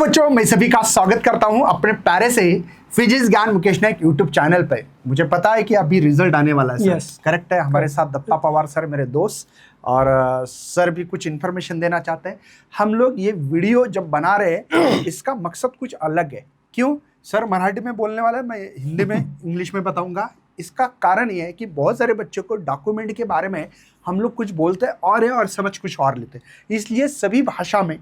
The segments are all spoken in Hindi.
बच्चों, मैं सभी का स्वागत करता हूं अपने प्यारे से फिजिक्स ज्ञान मुकेश नायक यूट्यूब चैनल पे। मुझे पता है कि अभी रिजल्ट आने वाला है सर। करेक्ट है। हमारे साथ दत्ता पवार सर मेरे दोस्त और सर भी कुछ इन्फॉर्मेशन देना चाहते हैं। हम लोग ये वीडियो जब बना रहे हैं इसका मकसद कुछ अलग है। क्यों? सर मराठी में बोलने वाला है, मैं हिंदी में इंग्लिश में बताऊंगा। इसका कारण ये है कि बहुत सारे बच्चों को डॉक्यूमेंट के बारे में हम लोग कुछ बोलते हैं और समझ कुछ और लेते हैं। इसलिए सभी भाषा में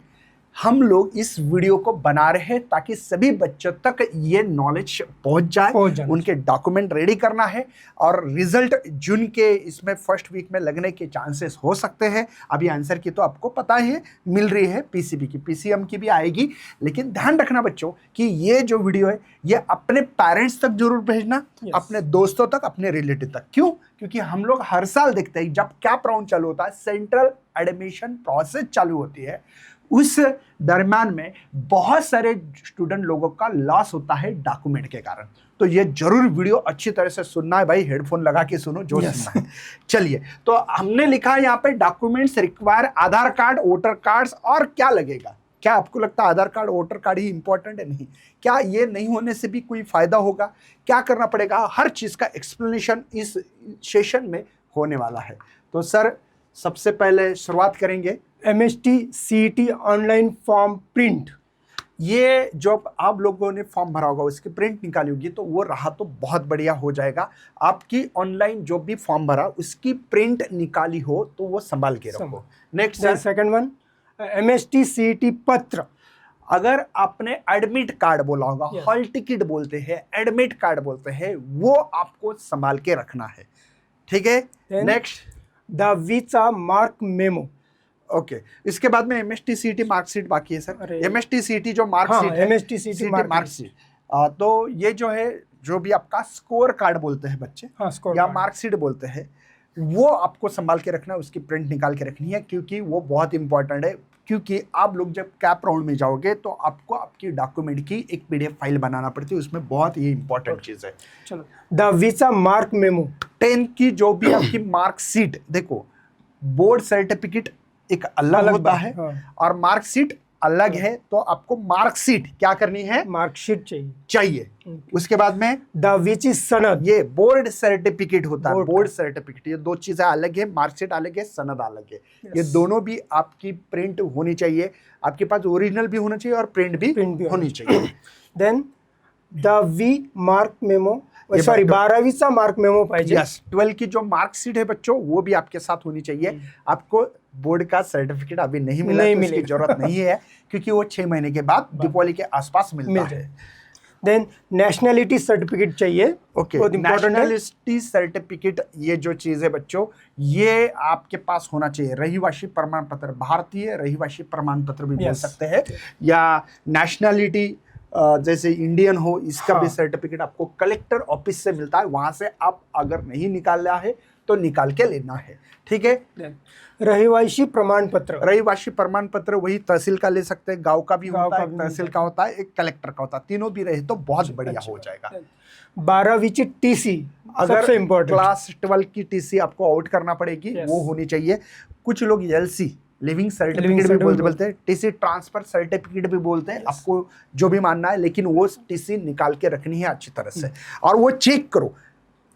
हम लोग इस वीडियो को बना रहे हैं ताकि सभी बच्चों तक ये नॉलेज पहुंच जाए। उनके डॉक्यूमेंट रेडी करना है और रिजल्ट जून के इसमें फर्स्ट वीक में लगने के चांसेस हो सकते हैं। अभी आंसर की तो आपको पता ही है, मिल रही है पीसीबी की, पीसीएम की भी आएगी। लेकिन ध्यान रखना बच्चों कि ये जो वीडियो है ये अपने पेरेंट्स तक जरूर भेजना, अपने दोस्तों तक, अपने रिलेटिव तक। क्यों? क्योंकि हम लोग हर साल देखते हैं जब कैप राउंड चालू होता है, सेंट्रल एडमिशन प्रोसेस चालू होती है, उस दरम्यान में बहुत सारे स्टूडेंट लोगों का लॉस होता है डॉक्यूमेंट के कारण। तो ये जरूर वीडियो अच्छी तरह से सुनना है भाई, हेडफोन लगा के सुनो जो सुनना है। चलिए, तो हमने लिखा है यहाँ पे डॉक्यूमेंट्स रिक्वायर आधार कार्ड, वोटर कार्ड्स और क्या लगेगा। क्या आपको लगता है आधार कार्ड वोटर कार्ड ही इंपॉर्टेंट है? नहीं। क्या ये नहीं होने से भी कोई फायदा होगा? क्या करना पड़ेगा? हर चीज का एक्सप्लेनेशन इस सेशन में होने वाला है। तो सर सबसे पहले शुरुआत करेंगे MST CET online form print. ये जो आप लोगों ने फॉर्म भरा होगा उसकी प्रिंट निकाली होगी तो वो रहा तो बहुत बढ़िया हो जाएगा। आपकी ऑनलाइन जो भी फॉर्म भरा उसकी प्रिंट निकाली हो तो वो संभाल के रखो। Next second one, MST CET पत्र। अगर आपने एडमिट कार्ड बोला होगा, हॉल टिकट बोलते हैं, एडमिट कार्ड बोलते हैं, वो आपको संभाल के रखना है। ठीक है। Next the visa mark memo. Okay इसके बाद में MST CET मार्कशीट बाकी है सर। MST CET जो मार्कशीट है, MST CET मार्कशीट, तो ये जो है जो भी आपका स्कोर कार्ड बोलते हैं बच्चे, या मार्कशीट बोलते हैं, वो आपको संभाल के रखना है। उसकी प्रिंट निकाल के रखनी है क्योंकि वो बहुत इंपॉर्टेंट है। क्योंकि आप लोग जब कैप राउंड में जाओगे तो आपको आपकी डॉक्यूमेंट की एक PDF फाइल बनाना पड़ती है, उसमें बहुत ही इंपॉर्टेंट चीज़ है। चलो, द वीसा मार्क मेमो। 10 की जो भी आपकी मार्कशीट, देखो बोर्ड सर्टिफिकेट एक अलग होता है और मार्कशीट अलग है, तो आपको मार्कशीट क्या करनी है? मार्कशीट चाहिए। उसके बाद में द विच इज सनद। ये बोर्ड सर्टिफिकेट होता है, बोर्ड सर्टिफिकेट। ये दो चीजें अलग है, मार्कशीट अलग है, सनद अलग है। ये दोनों भी आपकी प्रिंट होनी चाहिए। आपके पास ओरिजिनल भी होना चाहिए और प्रिंट भी होनी चाहिए। Then the we mark memo, sorry 12वीं मार्क मेमो पाहिजे। यस, 12 की जो मार्कशीट है बच्चों वो भी आपके साथ होनी चाहिए। आपको बोर्ड का सर्टिफिकेट अभी नहीं मिला तो इसकी जरूरत नहीं है क्योंकि वो 6 महीने के बाद दीपावली के आसपास मिलता है। देन नेशनलिटी सर्टिफिकेट चाहिए। ओके, नेशनलिटी सर्टिफिकेट ये जो चीज है बच्चों, ये आपके पास होना चाहिए। रहिवासी प्रमाण पत्र, भारतीय रहिवासी प्रमाण पत्र भी बोल सकते हैं, या नेशनलिटी जैसे इंडियन हो, इसका भी सर्टिफिकेट आपको कलेक्टर ऑफिस से मिलता है। वहां से आप अगर नहीं निकाला है तो निकाल के लेना है। ठीक है। रहिवासी प्रमाण पत्र, रहिवासी प्रमाण पत्र वही तहसील का ले सकते हैं, गांव का भी होता है, तहसील का होता है, एक कलेक्टर का होता है। तीनों भी रहे तो बहुत बढ़िया हो जाएगा। 12वीं की TC, अगर क्लास 12 की TC आपको आउट करना पड़ेगी, वो होनी चाहिए। कुछ लोग LC लिविंग सर्टिफिकेट भी बोलते हैं, TC ट्रांसफर सर्टिफिकेट भी बोलते हैं। आपको जो भी मानना है, लेकिन वो TC निकाल के रखनी है अच्छी तरह से। और वो चेक करो,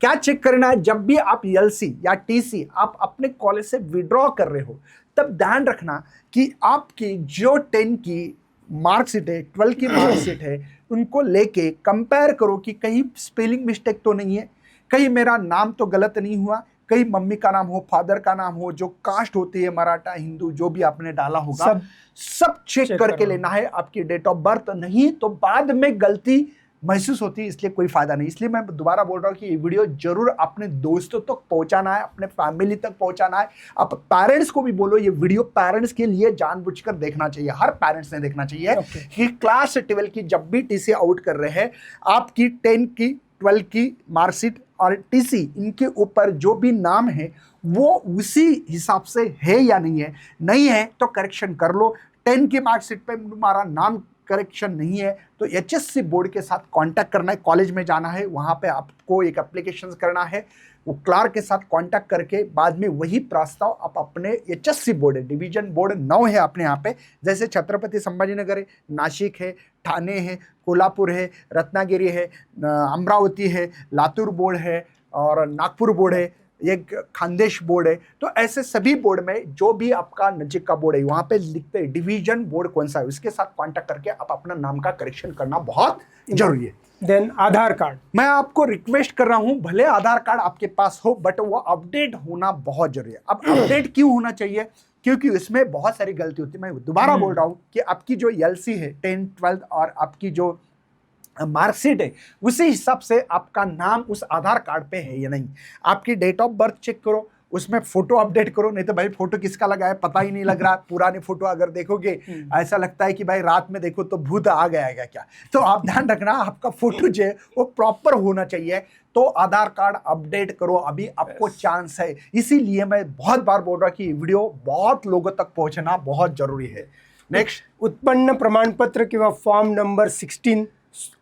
क्या चेक करना है? जब भी आप LC या TC आप अपने कॉलेज से विड्रॉ कर रहे हो तब ध्यान रखना कि आपकी जो 10 की मार्कशीट है, 12 की मार्कशीट है, उनको लेके कंपेयर करो कि कहीं स्पेलिंग मिस्टेक तो नहीं है, कहीं मेरा नाम तो गलत नहीं हुआ, कहीं मम्मी का नाम हो, फादर का नाम हो, जो कास्ट होती है मराठा, हिंदू, जो भी आपने डाला होगा सब चेक करके लेना है। आपकी डेट ऑफ बर्थ नहीं तो बाद में गलती महसूस होती है, इसलिए कोई फायदा नहीं। इसलिए मैं दोबारा बोल रहा हूँ कि ये वीडियो जरूर अपने दोस्तों तक पहुंचाना है, अपने फैमिली तक पहुंचाना है। आप पेरेंट्स को भी बोलो, ये वीडियो पेरेंट्स के लिए जानबूझकर देखना चाहिए, हर पेरेंट्स ने देखना चाहिए कि क्लास 12 की जब भी TC आउट कर रहे हैं, आपकी 10 की 12 की मार्कशीट और TC, इनके ऊपर जो भी नाम है वो उसी हिसाब से है या नहीं है। नहीं है तो करेक्शन कर लो। 10 की मार्कशीट पे तुम्हारा नाम करेक्शन नहीं है तो HSC बोर्ड के साथ कांटेक्ट करना है, कॉलेज में जाना है, वहाँ पे आपको एक एप्लीकेशन करना है, वो क्लार्क के साथ कांटेक्ट करके बाद में वही प्रस्ताव आप अपने HSC बोर्ड है, डिवीजन बोर्ड 9 है अपने यहाँ पे, जैसे छत्रपति संभाजीनगर है, नासिक है, ठाणे है, कोल्हापुर है, रत्नागिरी है, अमरावती है, लातूर बोर्ड है और नागपुर बोर्ड है, एक खानदेश बोर्ड है। तो ऐसे सभी बोर्ड में जो भी आपका नजीक का बोर्ड है वहाँ पे लिखते हैं डिवीजन बोर्ड कौन सा है, उसके साथ कांटेक्ट करके आप अपना नाम का करेक्शन करना बहुत जरूरी है। देन आधार कार्ड, मैं आपको रिक्वेस्ट कर रहा हूं, भले आधार कार्ड आपके पास हो बट वो अपडेट होना बहुत जरूरी है। अब अपडेट क्यों होना चाहिए? क्योंकि इसमें बहुत सारी गलती होती है। मैं दोबारा बोल रहा हूं कि आपकी जो LC है 10th 12th और आपकी जो मार्कशीट है उसी हिसाब से आपका नाम उस आधार कार्ड पे है या नहीं। आपकी डेट ऑफ बर्थ चेक करो, उसमें फोटो अपडेट करो, नहीं तो भाई फोटो किसका लगा है पता ही नहीं लग रहा। पुराने फोटो अगर देखोगे ऐसा लगता है कि भाई रात में देखो तो भूत आ गया है क्या। तो आप ध्यान रखना आपका फोटो जो है वो प्रॉपर होना चाहिए। तो आधार कार्ड अपडेट करो, अभी आपको चांस है। इसीलिए मैं बहुत बार बोल रहा कि वीडियो बहुत लोगों तक पहुंचना बहुत जरूरी है। नेक्स्ट, उत्पन्न प्रमाण पत्र किंवा फॉर्म नंबर 16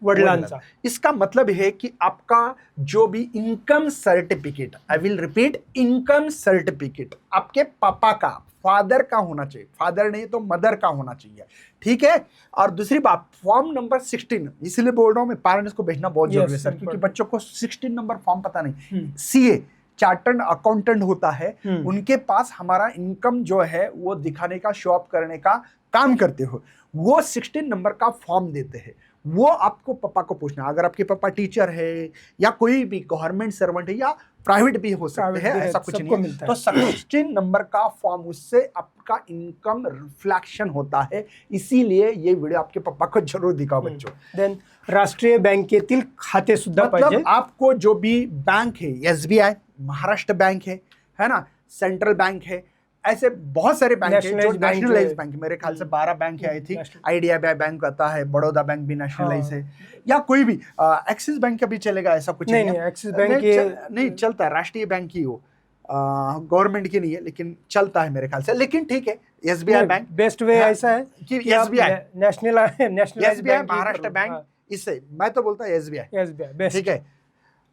वडिलांचा। इसका मतलब है कि आपका जो भी income certificate, I will repeat, income certificate आपके पापा का, फादर का होना चाहिए, फादर नहीं तो मदर का होना चाहिए, ठीक है। और दूसरी बात, फॉर्म नंबर 16, इसलिए बोल रहा हूं मैं पेरेंट्स को भेजना बहुत जरूरी है सर, क्योंकि बच्चों को 16 नंबर फॉर्म पता नहीं। CA चार्टर्ड अकाउंटेंट होता है, उनके पास हमारा इनकम जो है वो दिखाने का, शो अप करने का काम करते हो, वो 16 नंबर का फॉर्म देते हैं। वो आपको पापा को पूछना, अगर आपके पापा टीचर है या कोई भी गवर्नमेंट सर्वेंट है या प्राइवेट भी हो सकते हैं, ऐसा कुछ नहीं है, तो 16 नंबर का फॉर्म, उससे आपका इनकम रिफ्लेक्शन होता है। इसीलिए ये वीडियो आपके पापा को जरूर दिखाओ बच्चों। देन राष्ट्रीय बँकेतील खाते सुद्धा पाहिजे। मतलब आपको जो भी बैंक है, SBI, महाराष्ट्र बैंक है ना, सेंट्रल बैंक है, ऐसे बहुत सारे बैंक है जो नेशनलाइज बैंक, मेरे ख्याल से 12 बैंक है, आई थिंक IDFI बैंक आता है, बड़ौदा बैंक भी नेशनलाइज है, या कोई भी एक्सिस बैंक का भी चलेगा, ऐसा कुछ नहीं है। एक्सिस बैंक नहीं चलता है, राष्ट्रीय बैंक ही हो, गवर्नमेंट की नहीं है लेकिन चलता है मेरे ख्याल से। लेकिन ठीक है, SBI बैंक बेस्ट वे ऐसा है कि SBI national SBI Maharashtra bank, इससे मैं तो बोलता है SBI, ठीक है।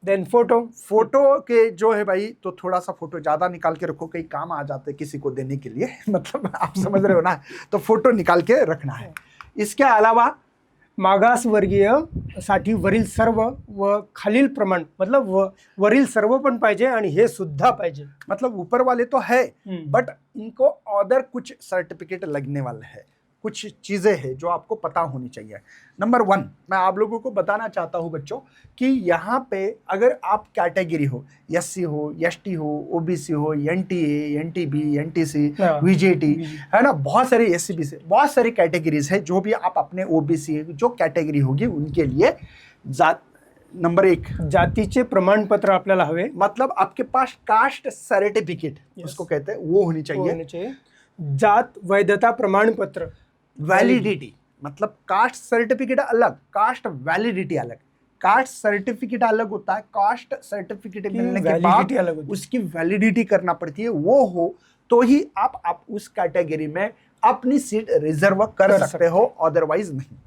देन फोटो के जो है भाई, तो थोड़ा सा फोटो ज्यादा निकाल के रखो, कहीं काम आ जाते हैं किसी को देने के लिए मतलब आप समझ रहे हो ना, तो फोटो निकाल के रखना है। इसके अलावा मागासवर्गीय साठी वरील सर्व व खालील प्रमाण, मतलब वरील सर्व पण पाहिजे आणि हे सुद्धा पाहिजे। मतलब ऊपर वाले तो है बट इनको अदर कुछ सर्टिफिकेट लगने वाले है, कुछ चीज़ें हैं जो आपको पता होनी चाहिए। नंबर 1, मैं आप लोगों को बताना चाहता हूं बच्चों कि यहाँ पे अगर आप कैटेगरी हो, SC हो, ST हो, OBC हो, NTA, NTB, NTC, VJT, है ना, बहुत सारे SCB से बहुत सारी कैटेगरीज है। जो भी आप अपने OBC जो कैटेगरी होगी उनके लिए नंबर 1 जातीचे प्रमाणपत्र आपल्याला हवे, मतलब आपके पास कास्ट सर्टिफिकेट उसको कहते हैं, वो होनी चाहिए। जात वैधता प्रमाणपत्र, वैलिडिटी, मतलब कास्ट सर्टिफिकेट अलग, कास्ट वैलिडिटी अलग। कास्ट सर्टिफिकेट अलग होता है, कास्ट सर्टिफिकेट मिलने के बाद उसकी वैलिडिटी करना पड़ती है, वो हो तो ही आप उस कैटेगरी में अपनी सीट रिजर्व कर सकते हो, अदरवाइज नहीं।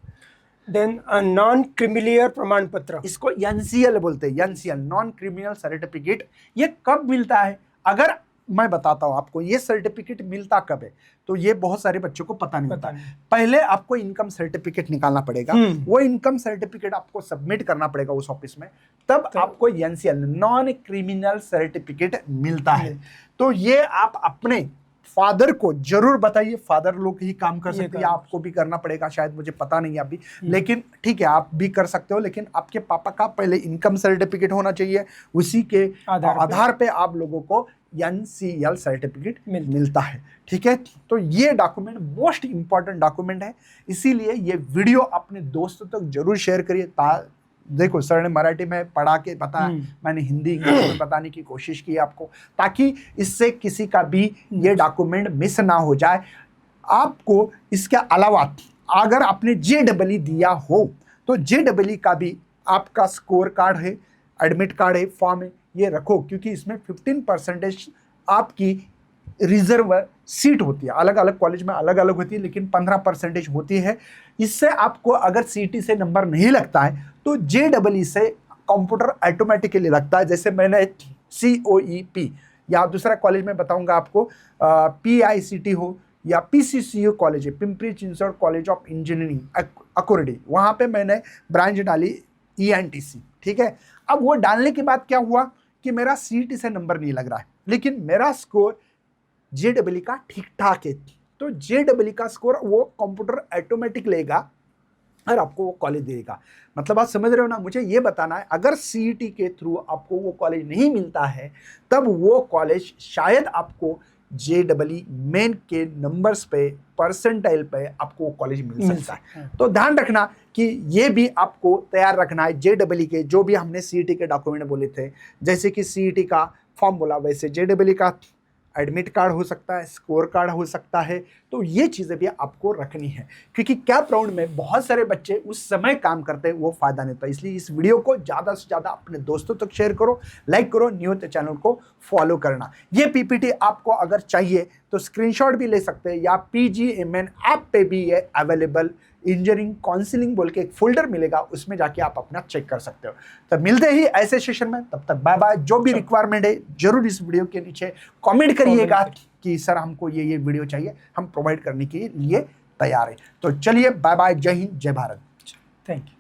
देन नॉन क्रिमिनल प्रमाण पत्र, इसको NCL बोलते हैं, NCL नॉन क्रिमिनल सर्टिफिकेट। ये कब मिलता है? अगर मैं बताता हूं आपको ये सर्टिफिकेट मिलता कब है, तो ये बहुत सारे बच्चों को पता नहीं होता। पहले आपको इनकम सर्टिफिकेट निकालना पड़ेगा, वो इनकम सर्टिफिकेट आपको सबमिट करना पड़ेगा उस ऑफिस में, तब आपको NCL नॉन क्रिमिनल सर्टिफिकेट मिलता है। तो ये आप अपने फादर को जरूर बताइए, फादर लोग ही काम कर सकते हैं, आपको भी करना पड़ेगा शायद, मुझे पता नहीं अभी, लेकिन ठीक है आप भी कर सकते हो। लेकिन आपके पापा का पहले इनकम सर्टिफिकेट होना चाहिए, उसी के आधार पे आप लोगों को NCL सर्टिफिकेट मिलता है, ठीक है। तो ये डॉक्यूमेंट मोस्ट इंपॉर्टेंट डॉक्यूमेंट है, इसीलिए ये वीडियो अपने दोस्तों तक जरूर शेयर करिए। देखो सर ने मराठी में पढ़ा के बताया, मैंने हिंदी इंग्लिश में बताने की कोशिश की आपको, ताकि इससे किसी का भी ये डॉक्यूमेंट मिस ना हो जाए। आपको इसके अलावा अगर आपने JEE दिया हो तो JEE का भी आपका स्कोर कार्ड है, एडमिट कार्ड है, फॉर्म है, ये रखो, क्योंकि इसमें 15% आपकी रिजर्व सीट होती है, अलग अलग कॉलेज में अलग अलग होती है, लेकिन 15% होती है। इससे आपको अगर सीईटी से नंबर नहीं लगता है तो जेईई से कंप्यूटर ऑटोमेटिकली लगता है। जैसे मैंने COEP या दूसरा कॉलेज में बताऊंगा आपको, PICT हो या PCCU कॉलेज है, Pimpri Chinchwad college of engineering Akurdi, वहाँ पे मैंने ब्रांच डाली ENTC, ठीक है। अब वो डालने के बाद क्या हुआ कि मेरा सीईटी से नंबर नहीं लग रहा है, लेकिन मेरा स्कोर जेईई का ठीक ठाक है, तो जेईई का स्कोर वो कंप्यूटर ऑटोमेटिक लेगा और आपको वो कॉलेज देगा। मतलब आप समझ रहे हो ना, मुझे ये बताना है अगर सीईटी के थ्रू आपको वो कॉलेज नहीं मिलता है तब वो कॉलेज शायद आपको जेईई मेन के नंबर्स पे, परसेंटाइल पे आपको वो कॉलेज मिल सकता है। तो ध्यान रखना कि ये भी आपको तैयार रखना है। जेईई के जो भी हमने सीईटी के डॉक्यूमेंट बोले थे, जैसे कि सीईटी का फॉर्म बोला, वैसे जेईई का एडमिट कार्ड हो सकता है, स्कोर कार्ड हो सकता है। तो ये चीज़ें भी आपको रखनी है, क्योंकि कैप राउंड में बहुत सारे बच्चे उस समय काम करते हैं, वो फायदा नहीं होता। इसलिए इस वीडियो को ज़्यादा से ज़्यादा अपने दोस्तों तक शेयर करो, लाइक करो, न्यू तो चैनल को फॉलो करना। ये पीपीटी आपको अगर चाहिए तो स्क्रीनशॉट भी ले सकते हैं, या PGMN ऐप पे भी ये अवेलेबल, इंजीनियरिंग काउंसलिंग बोल के एक फोल्डर मिलेगा, उसमें जाके आप अपना चेक कर सकते हो। तो मिलते ही ऐसे सेशन में, तब तक बाय बाय। जो भी रिक्वायरमेंट है जरूर इस वीडियो के नीचे कमेंट करिएगा कि सर हमको ये वीडियो चाहिए, हम प्रोवाइड करने के लिए तैयार है। तो चलिए बाय बाय, जय हिंद, जय भारत। Thank you.